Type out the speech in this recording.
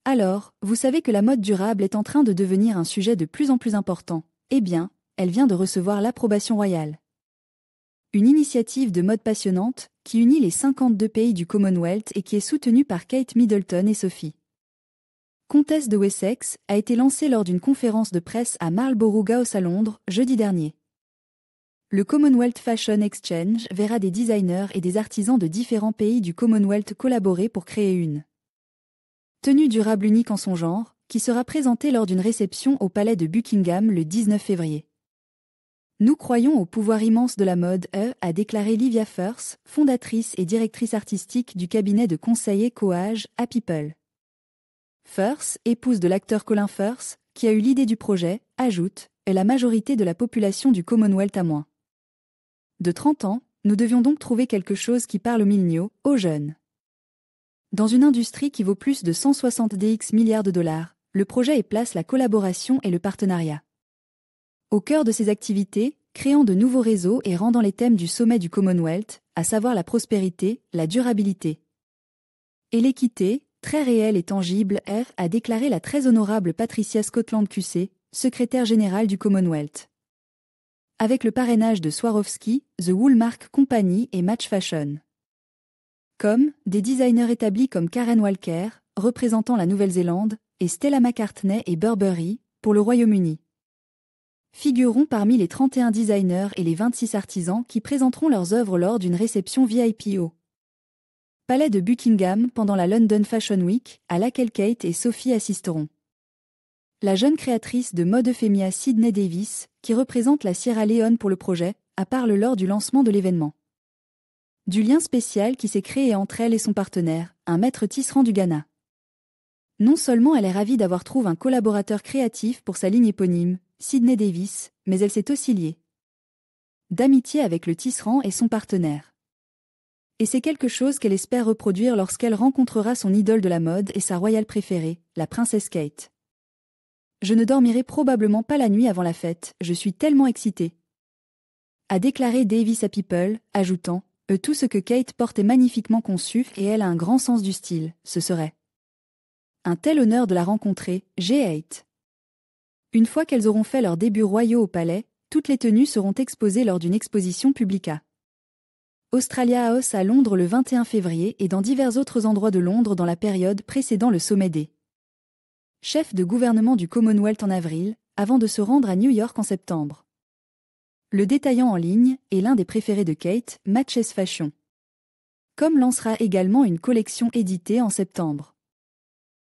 Alors, vous savez que la mode durable est en train de devenir un sujet de plus en plus important. Eh bien, elle vient de recevoir l'approbation royale. Une initiative de mode passionnante, qui unit les 52 pays du Commonwealth et qui est soutenue par Kate Middleton et Sophie, comtesse de Wessex, a été lancée lors d'une conférence de presse à Marlborough House à Londres, jeudi dernier. Le Commonwealth Fashion Exchange verra des designers et des artisans de différents pays du Commonwealth collaborer pour créer une tenue durable unique en son genre, qui sera présentée lors d'une réception au palais de Buckingham le 19 février. Nous croyons au pouvoir immense de la mode, a déclaré Livia Firth, fondatrice et directrice artistique du cabinet de conseil Ecoage à People. Firth, épouse de l'acteur Colin Firth, qui a eu l'idée du projet, ajoute « La majorité de la population du Commonwealth a moins de 30 ans, nous devions donc trouver quelque chose qui parle aux milléniaux, aux jeunes. » Dans une industrie qui vaut plus de 170 milliards de dollars, le projet y place la collaboration et le partenariat au cœur de ses activités, créant de nouveaux réseaux et rendant les thèmes du sommet du Commonwealth, à savoir la prospérité, la durabilité et l'équité, très réelle et tangible, a déclaré la très honorable Patricia Scotland QC, secrétaire générale du Commonwealth. Avec le parrainage de Swarovski, The Woolmark Company et Match Fashion. Comme des designers établis comme Karen Walker, représentant la Nouvelle-Zélande, et Stella McCartney et Burberry, pour le Royaume-Uni. Figureront parmi les 31 designers et les 26 artisans qui présenteront leurs œuvres lors d'une réception VIP au palais de Buckingham pendant la London Fashion Week, à laquelle Kate et Sophie assisteront. La jeune créatrice de mode Euphemia Sydney Davis, qui représente la Sierra Leone pour le projet, parle lors du lancement de l'événement. Du lien spécial qui s'est créé entre elle et son partenaire, un maître tisserand du Ghana. Non seulement elle est ravie d'avoir trouvé un collaborateur créatif pour sa ligne éponyme, Sydney Davis, mais elle s'est aussi liée d'amitié avec le tisserand et son partenaire. Et c'est quelque chose qu'elle espère reproduire lorsqu'elle rencontrera son idole de la mode et sa royale préférée, la princesse Kate. Je ne dormirai probablement pas la nuit avant la fête, je suis tellement excitée, a déclaré Davis à People, ajoutant « Tout ce que Kate porte est magnifiquement conçu et elle a un grand sens du style, ce serait un tel honneur de la rencontrer, j'ai hâte. » Une fois qu'elles auront fait leurs débuts royaux au palais, toutes les tenues seront exposées lors d'une exposition publique à Australia House à Londres le 21 février et dans divers autres endroits de Londres dans la période précédant le sommet des chefs de gouvernement du Commonwealth en avril, avant de se rendre à New York en septembre. Le détaillant en ligne est l'un des préférés de Kate, Matches Fashion. Com lancera également une collection éditée en septembre.